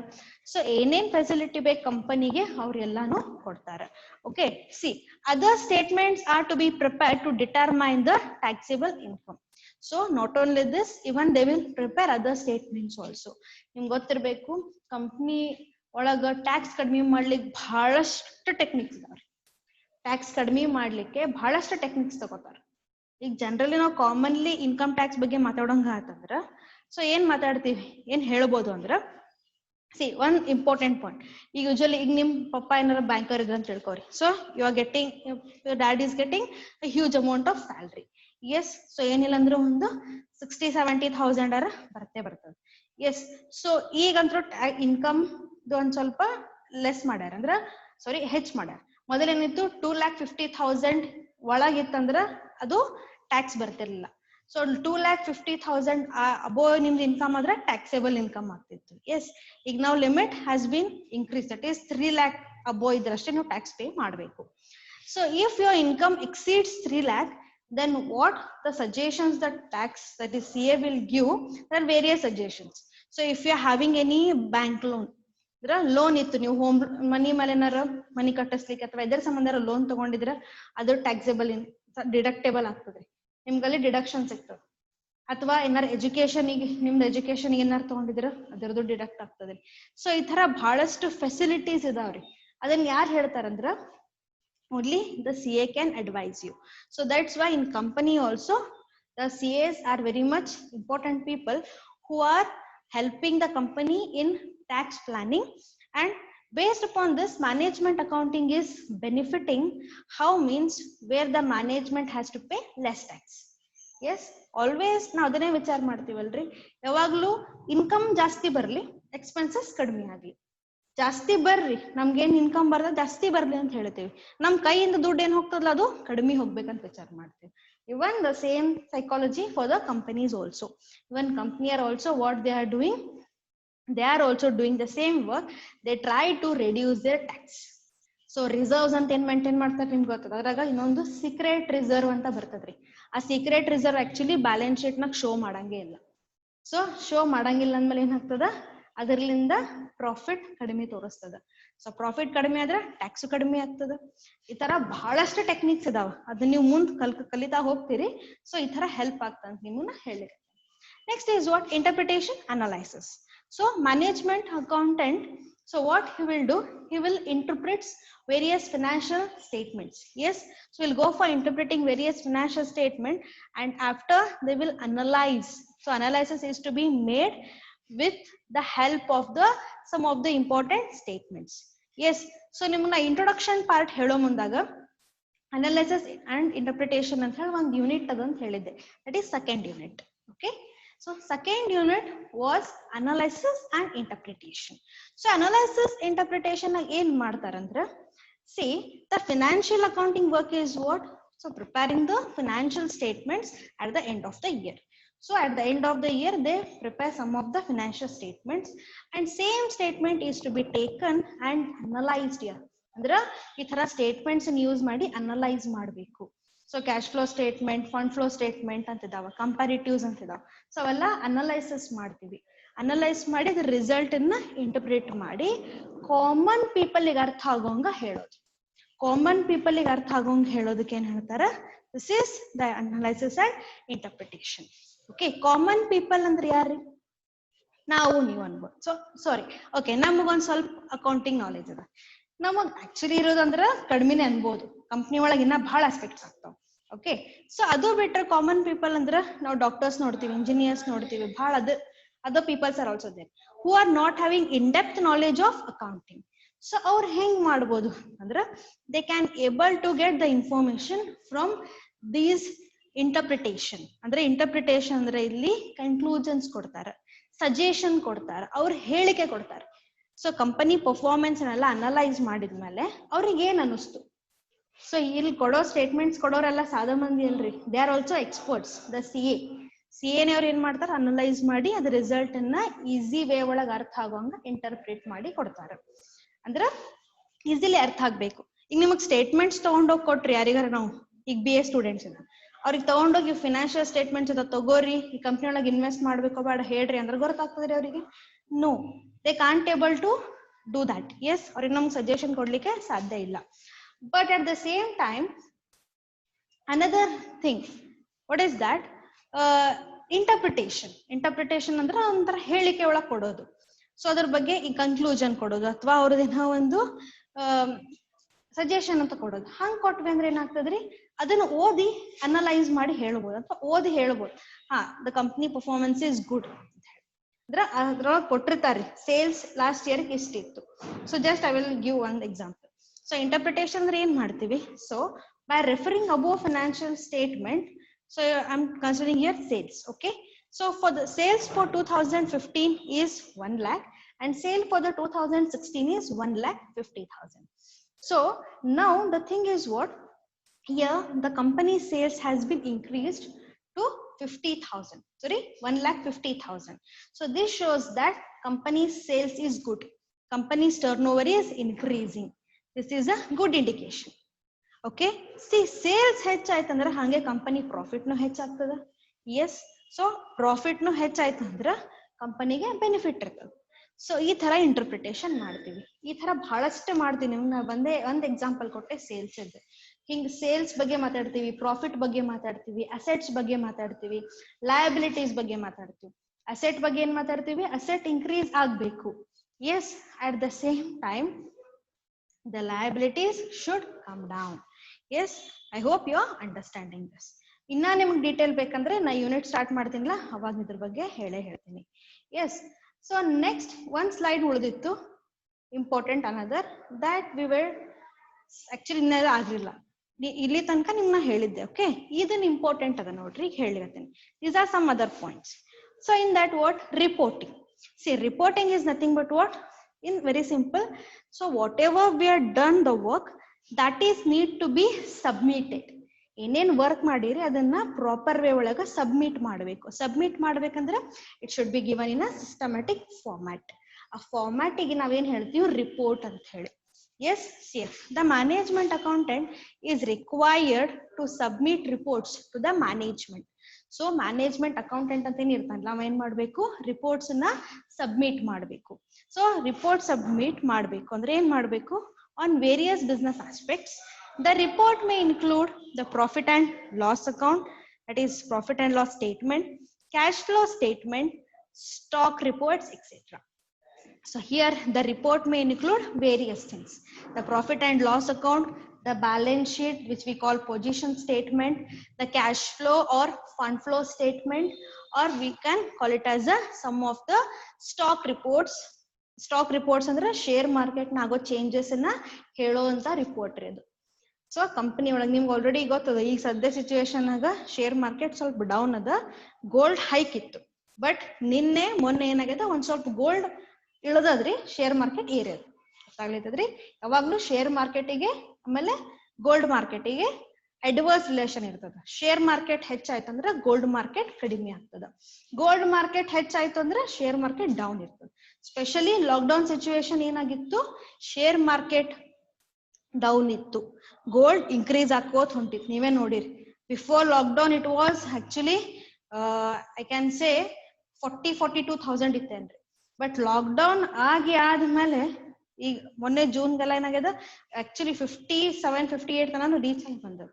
So ಏನೇನ್ facility ಬೇಕು ಕಂಪನಿಗೆ ಅವ್ರೆಲ್ಲಾನು ಕೊಡ್ತಾರ. Okay, see, other statements are to be prepared to determine the taxable income. So not only this, even they will prepare other statements also. ನಿಮ್ಗೆ ಗೊತ್ತಿರ್ಬೇಕು, company ಒಳಗ tax ಕಡಿಮೆ ಮಾಡ್ಲಿಕ್ಕೆ ಬಹಳಷ್ಟು ಟೆಕ್ನಿಕ್ಸ್ ಇದಾವ್ರಿ. ಟ್ಯಾಕ್ಸ್ ಕಡಿಮೆ ಮಾಡ್ಲಿಕ್ಕೆ ಬಹಳಷ್ಟು ಟೆಕ್ನಿಕ್ಸ್ ತಗೋತಾರ. ಈಗ ಜನರಲಿ ನಾವು ಕಾಮನ್ಲಿ ಇನ್ಕಮ್ ಟ್ಯಾಕ್ಸ್ ಬಗ್ಗೆ ಮಾತಾಡೋಂಗ ಆತಂದ್ರ ಸೊ ಏನ್ ಮಾತಾಡ್ತೀವಿ, ಏನ್ ಹೇಳ್ಬೋದು ಅಂದ್ರ, ಸಿ ಒನ್ ಇಂಪಾರ್ಟೆಂಟ್ ಪಾಯಿಂಟ್. ಈಗ ಯೂಶಲಿ ಈಗ ನಿಮ್ ಪಪ್ಪ ಏನಾರ ಬ್ಯಾಂಕರ್ ಇದ್ರ ಅಂತ ಹೇಳ್ಕೋರಿ. So you are getting, your dad is getting a huge amount of salary. Yes, so ಏನಿಲ್ಲ ಅಂದ್ರೆ ಒಂದು 60,000-70,000 ಬರ್ತದೆ. ಎಸ್, ಸೊ ಈಗಂತೂ ಇನ್ಕಮ್ ಒಂದ್ ಸ್ವಲ್ಪ ಲೆಸ್ ಮಾಡ್ಯಾರ, ಅಂದ್ರ ಸಾರಿ ಹೆಚ್ಚ್ ಮಾಡ್ಯಾರ. ಮೊದಲೇನಿತ್ತು 2,50,000 ಒಳಗಿತ್ತಂದ್ರ ಅದು ಟ್ಯಾಕ್ಸ್ ಬರ್ತಿರ್ಲಿಲ್ಲ. ಸೊ 2,50,000 ಅಬೋವ್ ನಿಮ್ದು ಇನ್ಕಮ್ ಆದ್ರೆ ಟ್ಯಾಕ್ಸೇಬಲ್ ಇನ್ಕಮ್ ಆಗ್ತಿತ್ತು. ಎಸ್, ಈಗ ನಾವು limit has been increase, that is 3 lakh above ಇದ್ರಷ್ಟೇ ನೀವು ಟ್ಯಾಕ್ಸ್ ಪೇ ಮಾಡಬೇಕು. So if your income exceeds 3 lakh, then what the suggestions that tax, that is CA, will give, there are various suggestions. So if you are having any bank loan, loan ಇತ್ತು, ನೀವು home ಮನಿ ಮೇಲೆ ಏನಾರ ಮನಿ ಕಟ್ಟಿಸ್ಲಿಕ್ಕೆ ಅಥವಾ ಇದರ ಸಂಬಂಧ loan ತಗೊಂಡಿದ್ರ ಅದು taxable deductible ಆಗ್ತದೆ, ನಿಮ್ಗಲ್ಲಿ deduction ಸಿಗ್ತದೆ. ಅಥವಾ ಏನಾರು ಎಜುಕೇಶನ್ಗೆ, ನಿಮ್ದು ಎಜುಕೇಶನ್ ಏನಾರು ತಗೊಂಡಿದ್ರ ಅದರದ್ದು ಡಿಡಕ್ಟ್ ಆಗ್ತದೆ. ಸೊ ಈ ತರ ಬಹಳಷ್ಟು ಫೆಸಿಲಿಟೀಸ್ ಇದಾವ್ರಿ. ಅದನ್ನ ಯಾರು ಹೇಳ್ತಾರಂದ್ರ only the CA can advise you. So that's why in company also the CAs are very much important people who are helping the company in tax planning, and based upon this management accounting is benefiting. How means where the management has to pay less tax. Yes, always ನಾವು ಅದನ್ನೇ ವಿಚಾರ ಮಾಡ್ತೀವಲ್ರಿ, ಯಾವಾಗ್ಲೂ income ಜಾಸ್ತಿ ಬರ್ಲಿ, expenses ಕಡಿಮೆ ಆಗ್ಲಿ. ಜಾಸ್ತಿ ಬರ್ರಿ, ನಮ್ಗೇನ್ ಇನ್ಕಮ್ ಬರ್ದ ಜಾಸ್ತಿ ಬರ್ಲಿ ಅಂತ ಹೇಳ್ತೀವಿ, ನಮ್ ಕೈಯಿಂದ ದುಡ್ಡು ಏನ್ ಹೋಗ್ತದಲ್ಲ ಅದು ಕಡಿಮೆ ಹೋಗ್ಬೇಕಂತ ವಿಚಾರ ಮಾಡ್ತೀವಿ. Even the same psychology for the companies also. Even company are also what they are doing, they are also doing the same work. They try to reduce their tax. So reserves ಅಂತ ಏನ್ maintain ಮಾಡ್ತಾರೆ ನಿಮ್ಗೆ ಗೊತ್ತದ, ಅದ್ರಾಗ ಇನ್ನೊಂದು secret reserve ಅಂತ ಬರ್ತದ್ರಿ. ಆ secret reserve actually balance sheet ನಾಗ ಶೋ ಮಾಡಂಗೇ ಇಲ್ಲ. ಸೊ ಶೋ ಮಾಡಂಗಿಲ್ಲ ಅಂದ್ಮೇಲೆ ಏನಾಗ್ತದ, ಅದರ್ಲಿಂದ ಪ್ರಾಫಿಟ್ ಕಡಿಮೆ ತೋರಿಸ್ತದ. ಸೊ ಪ್ರಾಫಿಟ್ ಕಡಿಮೆ ಆದ್ರೆ ಟ್ಯಾಕ್ಸ್ ಕಡಿಮೆ ಆಗ್ತದ. ಈ ತರ ಬಹಳಷ್ಟು ಟೆಕ್ನಿಕ್ಸ್ ಇದಾವ, ಅದನ್ನ ನೀವು ಮುಂದ್ ಕಲಿತಾ ಹೋಗ್ತೀರಿ. ಸೊ ಈ ತರ ಹೆಲ್ಪ್ ಆಗ್ತಂತ ನಿಮ್ಮನ್ನ ಹೇಳಿರಿ. Next is what? Interpretation analysis. So management accountant, so what he will do, he will interpret various financial statements. Yes, so we'll go for interpreting various financial statement, and after they will analyze. So analysis is to be made with the help of the some of the important statements. Yes, so nimna introduction part helo mundaga analysis and interpretation ಅಂತ ಹೇಳಿ ಒಂದು unit ಅದಂತ ಹೇಳಿದ್ದೆ, that is second unit. Okay, so second unit was analysis and interpretation. So analysis interpretation ಏನ್ ಮಾಡ್ತಾರಂದ್ರ, see the financial accounting work is what? So preparing the financial statements at the end of the year. So at the end of the year they prepare some of the financial statements, and same statement is to be taken and analyzed here. ಅಂದ್ರೆ ಈ ತರ statements use ಮಾಡಿ analyse ಮಾಡಬೇಕು. So cash flow statement, fund flow statement ಅಂತ ಇದಾವ, ಕಂಪ್ಯಾರಿಟಿವ್ಸ್ ಅಂತ ಇದಾವ. So ಅವೆಲ್ಲ ಅನಲೈಸಿಸ್ ಮಾಡ್ತೀವಿ. ಅನಲೈಸ್ ಮಾಡಿ ಅದ್ರ ರಿಸಲ್ಟ್ ಅನ್ನ ಇಂಟರ್ಪ್ರಿಟ್ ಮಾಡಿ ಕಾಮನ್ ಪೀಪಲ್ಗೆ ಅರ್ಥ ಆಗೋಂಗ ಹೇಳೋದು. ಕಾಮನ್ ಪೀಪಲ್ಗೆ ಅರ್ಥ ಆಗೋಂಗ ಹೇಳೋದಕ್ಕೆ ಏನ್ ಹೇಳ್ತಾರ, this is the analysis and interpretation. Okay, common people ಅಂದ್ರೆ ಯಾರು? ನಾವು, ನೀವು ಅನ್ಬೋದು. ಸೊ ಸಾರಿ, ಓಕೆ, ನಮಗೊಂದ್ ಸ್ವಲ್ಪ ಅಕೌಂಟಿಂಗ್ ನಾಲೆಜ್ ಅದ. ನಮಗ್ ಆಕ್ಚುಲಿ ಇರೋದಂದ್ರ ಕಡಿಮೆನೆ ಅನ್ಬೋದು, ಕಂಪ್ನಿ ಒಳಗೆ ಇನ್ನ ಬಹಳ ಆಸ್ಪೆಕ್ಟ್ಸ್ ಆಗ್ತಾವ. ಓಕೆ, ಸೊ ಅದು ಬಿಟ್ರೆ ಕಾಮನ್ ಪೀಪಲ್ ಅಂದ್ರ ನಾವು ಡಾಕ್ಟರ್ಸ್ ನೋಡ್ತೀವಿ, ಇಂಜಿನಿಯರ್ಸ್ ನೋಡ್ತೀವಿ, ಬಹಳ other peoples are also there who are not having in depth knowledge of accounting. So ಅವ್ರು ಹೆಂಗ್ ಮಾಡ್ಬೋದು ಅಂದ್ರ, they can able to get the information from these interpretation. ಅಂದ್ರೆ ಇಂಟರ್ಪ್ರಿಟೇಷನ್ ಅಂದ್ರೆ ಇಲ್ಲಿ ಕನ್ಕ್ಲೂಷನ್ಸ್ ಕೊಡ್ತಾರ, ಸಜೆಷನ್ ಕೊಡ್ತಾರ, ಅವ್ರ ಹೇಳಿಕೆ ಕೊಡ್ತಾರ. ಸೊ ಕಂಪನಿ ಪರ್ಫಾರ್ಮೆನ್ಸ್ ನೆಲ್ಲ ಅನಲೈಸ್ ಮಾಡಿದ್ಮೇಲೆ ಅವ್ರಿಗೆ ಏನ್ ಅನಿಸ್ತು. ಸೊ ಇಲ್ಲಿ ಕೊಡೋ ಸ್ಟೇಟ್ಮೆಂಟ್ಸ್ ಕೊಡೋರೆಲ್ಲ ಸಾದಾ ಮಂದಿ ಅಲ್ರಿ, they are also experts. The CA ಅವ್ರು ಏನ್ ಮಾಡ್ತಾರ, ಅನಲೈಸ್ ಮಾಡಿ ಅದ್ರ ರಿಸಲ್ಟ್ ಅನ್ನ ಈಸಿ ವೇ ಒಳಗ ಅರ್ಥ ಆಗೋಂಗ ಇಂಟರ್ಪ್ರಿಟ್ ಮಾಡಿ ಕೊಡ್ತಾರ. ಅಂದ್ರ ಈಸಿಲಿ ಅರ್ಥ ಆಗ್ಬೇಕು. ಈಗ ನಿಮಗ್ ಸ್ಟೇಟ್ಮೆಂಟ್ಸ್ ತಗೊಂಡೋಗಿ ಕೊಟ್ರಿ ಯಾರಿಗಾರ, ನಾವು ಈಗ BA ಸ್ಟೂಡೆಂಟ್ಸ್ ಇದ, ಅವ್ರಿಗೆ ತಗೊಂಡೋಗಿ ಫಿನಾನ್ಷಿಯಲ್ ಸ್ಟೇಟ್ಮೆಂಟ್ಸ್ ಅದ ತಗೋರಿ, ಈ ಕಂಪ್ನಿ ಒಳಗೆ ಇನ್ವೆಸ್ಟ್ ಮಾಡ್ಬೇಕೋ ಬೇಡ ಹೇಳ್ರಿ ಅಂದ್ರೆ ಗೊತ್ತಾಗ್ತದ್ರಿ ಅವ್ರಿಗೆ? No, they can't able to do that. Yes, ಅವ್ರಿಗೆ ನಮ್ಗೆ ಸಜೆಷನ್ ಕೊಡ್ಲಿಕ್ಕೆ ಸಾಧ್ಯ ಇಲ್ಲ. But at the same time, another thing, what is that? Interpretation ಅಂದ್ರೆ ಒಂಥರ ಹೇಳಿಕೆ ಒಳಗೆ ಕೊಡೋದು. ಸೊ ಅದ್ರ ಬಗ್ಗೆ ಈ ಕನ್ಕ್ಲೂಷನ್ ಕೊಡೋದು, ಅಥವಾ ಅವ್ರದೇನೋ ಒಂದು ಸಜೆಷನ್ ಅಂತ ಕೊಡೋದು. ಹಂಗ್ ಕೊಟ್ವಿ ಅಂದ್ರೆ ಏನಾಗ್ತದ್ರಿ, ಅದನ್ನ ಓದಿ ಅನಲೈಸ್ ಮಾಡಿ ಹೇಳ್ಬೋದು, ಅಥವಾ ಓದಿ ಹೇಳ್ಬೋದು, ಹಾ the company performance is good ಅಂತ ಹೇಳಿ. ಅದ್ರೊಳಗೆ ಕೊಟ್ಟಿರ್ತಾರೆ ಸೇಲ್ಸ್ ಲಾಸ್ಟ್ ಇಯರ್ ಇಷ್ಟಿತ್ತು. So just I will give one example. So interpretation ಅಂದ್ರೆ ಏನ್ ಮಾಡ್ತೀವಿ, so by referring above financial statement, so I am considering here sales. Okay, so for the sales for 2015 is 1 lakh and sale for the 2016 is 1,50,000. So now the thing is what, here the company sales has been increased to 50,000. Sorry, 1,50,000. So this shows that company's sales is good. Company's turnover is increasing. This is a good indication. Okay, see, sales ಹೆಚ್ಚಾಯ್ತಂದ್ರೆ ಹಾಗೆ company profit ನು ಹೆಚ್ಚಾಗ್ತದ. S, so profit ನು ಹೆಚ್ಚಾಯ್ತಂದ್ರ ಕಂಪನಿಗೆ benefit ಇರ್ತದೆ. So ಈ ತರ interpretation ಮಾಡ್ತೀವಿ. ಈ ತರ ಬಹಳಷ್ಟು ಮಾಡ್ತೀವಿ. ನಾ ಒಂದ್ ಎಕ್ಸಾಂಪಲ್ ಕೊಟ್ಟೆ ಸೇಲ್ಸ್ ಇದೆ. ಹಿಂಗ್ ಸೇಲ್ಸ್ ಬಗ್ಗೆ ಮಾತಾಡ್ತೀವಿ, ಪ್ರಾಫಿಟ್ ಬಗ್ಗೆ ಮಾತಾಡ್ತೀವಿ, ಅಸೆಟ್ಸ್ ಬಗ್ಗೆ ಮಾತಾಡ್ತೀವಿ, ಲಯಬಿಲಿಟೀಸ್ ಬಗ್ಗೆ ಮಾತಾಡ್ತೀವಿ. ಅಸೆಟ್ ಬಗ್ಗೆ ಏನ್ ಮಾತಾಡ್ತೀವಿ? ಅಸೆಟ್ ಇನ್ಕ್ರೀಸ್ ಆಗ್ಬೇಕು. Yes, at the same time the liabilities should come down. Yes, I hope you are understanding this. ಇನ್ನ ನಿಮ್ಗೆ ಡೀಟೇಲ್ ಬೇಕಂದ್ರೆ ನಾ ಯೂನಿಟ್ ಸ್ಟಾರ್ಟ್ ಮಾಡ್ತೀನಿಲ್ಲ, ಅವಾಗ ಇದ್ರ ಬಗ್ಗೆ ಹೇಳ್ತೀನಿ. ಎಸ್, ಸೊ ನೆಕ್ಸ್ಟ್ ಒಂದ್ ಸ್ಲೈಡ್ ಉಳಿದಿತ್ತು, important another that we will actually ಇನ್ನೇನು ಆಗಿಲ್ಲ, ಇಲ್ಲಿ ತನಕ ನಿಮ್ನ ಹೇಳಿದ್ದೆ. ಓಕೆ, ಇದನ್ನ ಇಂಪಾರ್ಟೆಂಟ್ ಅದ ನೋಡ್ರಿ, ಈಗ ಹೇಳಿರ್ತೀನಿ. These are some other points. So in that what reporting. See, reporting is nothing but what? In very simple, so whatever we are done the work, that is need to be submitted. ಏನೇನ್ work ಮಾಡಿರಿ ಅದನ್ನ proper way ಒಳಗ submit ಮಾಡಬೇಕು. Submit ಮಾಡ್ಬೇಕಂದ್ರೆ it should be given in a systematic format. ಆ format ಗೆ ನಾವೇನ್ ಹೇಳ್ತೀವಿ? ರಿಪೋರ್ಟ್ ಅಂತ ಹೇಳಿ. Yes, safe the management accountant is required to submit reports to the management. So management accountant ಅಂತ ಏನ್ ಇರ್ತಾನಲ್ಲ, ಅವ ಏನ್ ಮಾಡ್ಬೇಕು? ರಿಪೋರ್ಟ್ಸ್ ನ ಸಬ್ಮಿಟ್ ಮಾಡ್ಬೇಕು. ಸೊ ರಿಪೋರ್ಟ್ ಸಬ್ಮಿಟ್ ಮಾಡ್ಬೇಕು ಅಂದ್ರೆ ಏನ್ ಮಾಡ್ಬೇಕು? On various business aspects. The report May include the profit and loss account, that is profit and loss statement, cash flow statement, stock reports, etcetera. So here the report may include various things: the profit and loss account, the balance sheet, which we call position statement, the cash flow or fund flow statement, or we can call it as a sum of the stock reports. Stock reports ಅಂದ್ರೆ share market ನಾಗೋ changes ಅನ್ನ ಹೇಳುವಂತ report ರೀ ಅದು. So company ಒಳಗೆ ನಿಮ್ಗೆ already ಗೊತ್ತದ, ಈಗ ಸದ್ಯ ಸಿಚುವೇಶನ್ ಆಗ ಶೇರ್ ಮಾರ್ಕೆಟ್ ಸ್ವಲ್ಪ ಡೌನ್ ಅದ, ಗೋಲ್ಡ್ ಹೈಕ್ ಇತ್ತು. ಬಟ್ ನಿನ್ನೆ ಮೊನ್ನೆ ಏನಾಗ್ಯದ, ಒಂದ್ ಸ್ವಲ್ಪ ಗೋಲ್ಡ್ ಇಳದದ್ರಿ, ಶೇರ್ ಮಾರ್ಕೆಟ್ ಏರಿಯದು. ಗೊತ್ತಾಗ್ಲಿತ್ತದ್ರಿ? ಯಾವಾಗ್ಲೂ ಶೇರ್ ಮಾರ್ಕೆಟಿಗೆ ಆಮೇಲೆ ಗೋಲ್ಡ್ ಮಾರ್ಕೆಟಿಗೆ ಅಡ್ವರ್ಸ್ ರಿಲೇಷನ್ ಇರ್ತದ. ಶೇರ್ ಮಾರ್ಕೆಟ್ ಹೆಚ್ಚಾಯ್ತಂದ್ರೆ ಗೋಲ್ಡ್ ಮಾರ್ಕೆಟ್ ಕಡಿಮೆ ಆಗ್ತದ. ಗೋಲ್ಡ್ ಮಾರ್ಕೆಟ್ ಹೆಚ್ಚಾಯ್ತು ಅಂದ್ರೆ ಶೇರ್ ಮಾರ್ಕೆಟ್ ಡೌನ್ ಇರ್ತದೆ. ಸ್ಪೆಷಲಿ ಲಾಕ್ಡೌನ್ ಸಿಚುವೇಶನ್ ಏನಾಗಿತ್ತು? ಶೇರ್ ಮಾರ್ಕೆಟ್ ಡೌನ್ ಇತ್ತು, ಗೋಲ್ಡ್ ಇನ್ಕ್ರೀಸ್ ಆಕೋತ್ ಹೊಂಟಿತ್ತು. ನೀವೇ ನೋಡಿರಿ, before lockdown it was actually I can say 42,000 ಇತ್ತೇನ್ರಿ. But lockdown ಆದ್ಮೇಲೆ ಈಗ ಮೊನ್ನೆ ಜೂನ್ಗೆಲ್ಲ ಏನಾಗ್ಯದ, ಆಕ್ಚುಲಿ 57-58 ತನ ರೀಚ್ ಆಗಿ ಬಂದದ.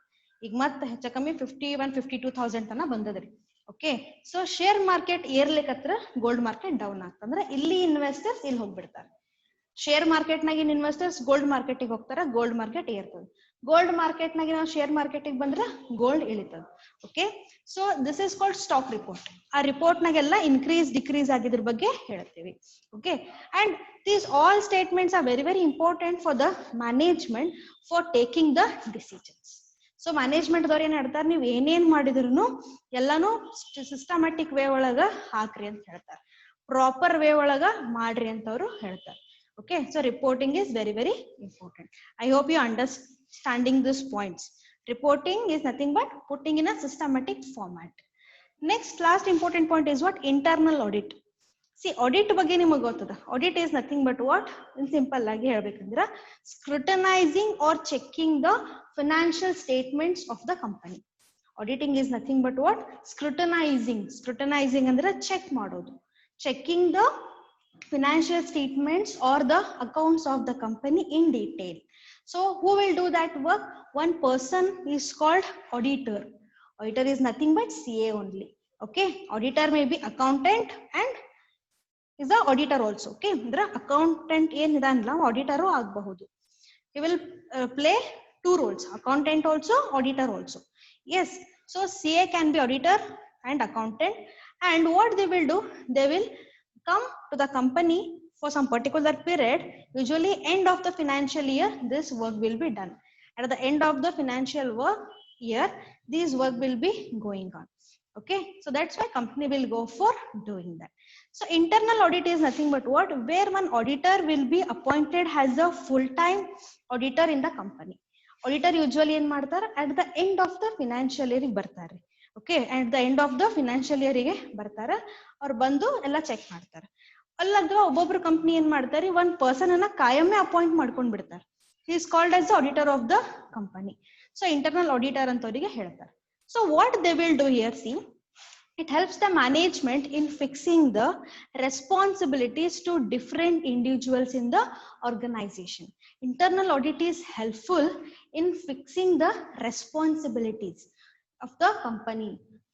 ಈಗ ಮತ್ತೆ ಹೆಚ್ಚ ಕಮ್ಮಿ 51-52,000 ತನ ಬಂದದ್ರಿ. ಓಕೆ, ಸೊ ಶೇರ್ ಮಾರ್ಕೆಟ್ ಏರ್ಲಿಕ್ಕತ್ರ ಗೋಲ್ಡ್ ಮಾರ್ಕೆಟ್ ಡೌನ್ ಆಗ್ತಂದ್ರೆ ಇಲ್ಲಿ ಇನ್ವೆಸ್ಟರ್ಸ್ ಇಲ್ಲಿ ಹೋಗ್ಬಿಡ್ತಾರೆ. ಶೇರ್ ಮಾರ್ಕೆಟ್ ನಾಗಿನ ಇನ್ವೆಸ್ಟರ್ಸ್ ಗೋಲ್ಡ್ ಮಾರ್ಕೆಟಿಗೆ ಹೋಗ್ತಾರ, ಗೋಲ್ಡ್ ಮಾರ್ಕೆಟ್ ಏರ್ತದ. ಗೋಲ್ಡ್ ಮಾರ್ಕೆಟ್ ನಾಗಿ ನಾವು ಶೇರ್ ಮಾರ್ಕೆಟಿಗೆ ಬಂದ್ರೆ ಗೋಲ್ಡ್ ಇಳಿತದ. Okay, so this is called stock report. ಆ ರಿಪೋರ್ಟ್ ನಾಗೆಲ್ಲ ಇನ್ಕ್ರೀಸ್ ಡಿಕ್ರೀಸ್ ಆಗಿದ್ರ ಬಗ್ಗೆ ಹೇಳ್ತೀವಿ. Okay, and these all statements are very very important for the management for taking the decisions. So management ದವ್ರು ಏನ್ ಹೇಳ್ತಾರೆ, ನೀವು ಏನೇನ್ ಮಾಡಿದ್ರು ಎಲ್ಲಾನು ಸಿಸ್ಟಮ್ಯಾಟಿಕ್ ವೇ ಒಳಗ ಹಾಕ್ರಿ ಅಂತ ಹೇಳ್ತಾರೆ, ಪ್ರಾಪರ್ ವೇ ಒಳಗ ಮಾಡ್ರಿ ಅಂತವ್ರು ಹೇಳ್ತಾರೆ. Okay, so reporting is very very important. I hope you understanding these points. Reporting is nothing but putting in a systematic format. Next, last important point is what? Internal audit. See, audit ಬಗ್ಗೆ ನಿಮಗೆ ಗೊತ್ತದ. Audit is nothing but what? In simple ಆಗಿ ಹೇಳ್ಬೇಕಂದ್ರೆ scrutinizing or checking the financial statements of the company. Auditing is nothing but what? Scrutinizing. Scrutinizing ಅಂದ್ರೆ check ಮಾಡೋದು. Checking the financial statements or the accounts of the company in detail. So who will do that work? One person is called auditor. Auditor is nothing but CA only. Okay, auditor may be accountant and is the auditor also. Okay, the accountant ಏನಿದಾನಲ್ಲ auditor ಆಗಬಹುದು. He will play two roles, accountant also, auditor also. Yes, so CA can be auditor and accountant, and what they will do, they will come to the company for some particular period. Usually end of the financial year this work will be done. At the end of the financial year this work will be going on. Okay, so that's why company will go for doing that. So internal audit is nothing but what? Where one auditor will be appointed as a full-time auditor in the company. Auditor usually ಏನ್ ಮಾಡ್ತಾರೆ, at the end of the financial year ಬರ್ತಾರೆ. Okay at the end of the financial year ಗೆ ಬರ್ತಾರ ಅವ್ರು ಬಂದು ಎಲ್ಲ check ಮಾಡ್ತಾರೆ. ಅಲ್ಲದ ಒಬ್ಬೊಬ್ರು ಕಂಪ್ನಿ ಏನ್ ಮಾಡ್ತಾರೆ, ಒಂದ್ ಪರ್ಸನ್ ಅನ್ನ ಕಾಯಮ್ಮೆ ಅಪಾಯಿಂಟ್ ಮಾಡ್ಕೊಂಡ್ ಬಿಡ್ತಾರೆ. He is called as the auditor of the company. So internal auditor ಅಂತ ಅವರಿಗೆ ಹೇಳ್ತಾರೆ. So what they will do here, C, it helps the management in fixing the responsibilities to different individuals in the organization. Internal audit is helpful in fixing the responsibilities of the company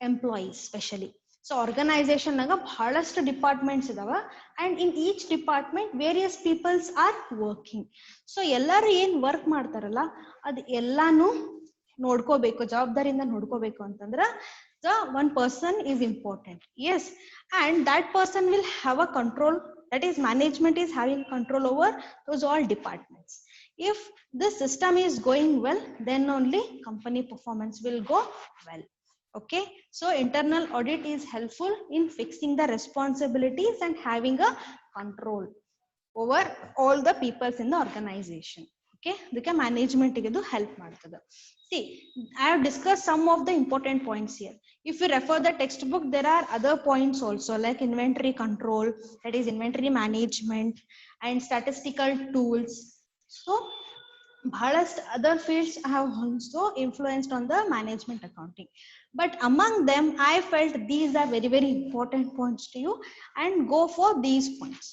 employees especially. So organization naga ಬಹಳಷ್ಟು departments ಇದಾವ and in each department various peoples are working. So ಎಲ್ಲರೂ ಏನ್ work ಮಾಡ್ತಾರಲ್ಲ ಅದು ಎಲ್ಲಾನು ನೋಡ್ಕೋಬೇಕು, ಜವಾಬ್ದಾರಿಯಿಂದ ನೋಡ್ಕೋಬೇಕು ಅಂತಂದ್ರ the one person is important. Yes, and that person will have a control, that is management is having control over those all departments. If the system is going well, then only company performance will go well. Okay, so internal audit is helpful in fixing the responsibilities and having a control over all the peoples in the organization. Okay, ಅದಕ್ಕೆ management ಗೆ ಇದು help ಮಾಡ್ತದೆ. See, I have discussed some of the important points here. If you refer the textbook, there are other points also like inventory control, that is inventory management, and statistical tools. So bhalast other fields have also influenced on the management accounting, but among them I felt these are very very important points to you, and go for these points.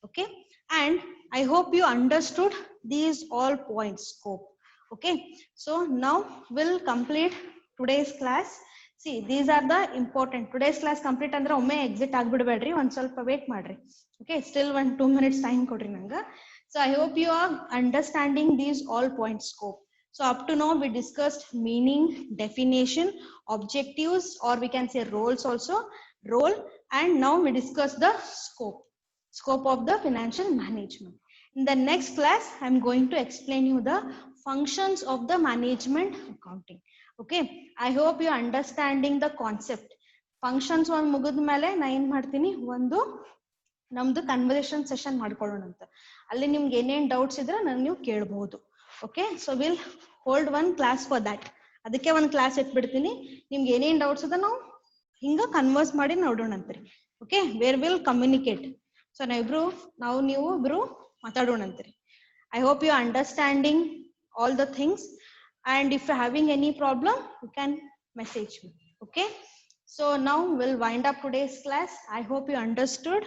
Okay, and I hope you understood these all points scope. Okay, so now we'll complete today's class. See, these are the important. Today's class complete andre omme exit agbidabeedri, one ಸ್ವಲ್ಪ wait ಮಾಡ್ರಿ. Okay, still 1-2 minutes time ಕೊಡ್ರಿ ನಂಗೆ. So I hope you are understanding these all points scope. So up to now we discussed meaning, definition, objectives, or we can say roles also, role, and now we discuss the scope of the financial management. In the next class I am going to explain you the functions of the management accounting. Okay, I hope you are understanding the concept. Functions ಒಂದು ಮುಗಿದ ಮೇಲೆ ನಾ ಏನ್ ಮಾಡ್ತೀನಿ, ಒಂದು ನಮ್ದು conversation session ಮಾಡ್ಕೊಳ್ಳೋಣ ಅಂತ. ಅಲ್ಲಿ ನಿಮ್ಗೆ ಏನೇನ್ ಡೌಟ್ಸ್ ಇದ್ರೆ ನಾನು ನೀವು ಕೇಳಬಹುದು. Okay, so will hold one class for that. ಅದಕ್ಕೆ ಒಂದು ಕ್ಲಾಸ್ ಇಟ್ಬಿಡ್ತೀನಿ. ನಿಮ್ಗೆ ಏನೇನ್ ಡೌಟ್ಸ್ ಅದ ನಾವು ಹಿಂಗ ಕನ್ವರ್ಸ್ ಮಾಡಿ ನೋಡೋಣ ಅಂತ್ರಿ. Okay, where will communicate. So ನಾವು ನೀವು ಇಬ್ರು ಮಾತಾಡೋಣ ಅಂತ್ರಿ. I hope you are understanding all the things, and if you're having any problem you can message me. Okay, so now we'll wind up today's class. I hope you understood.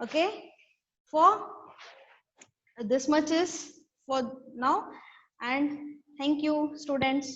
Okay, for this much is for now, and thank you students.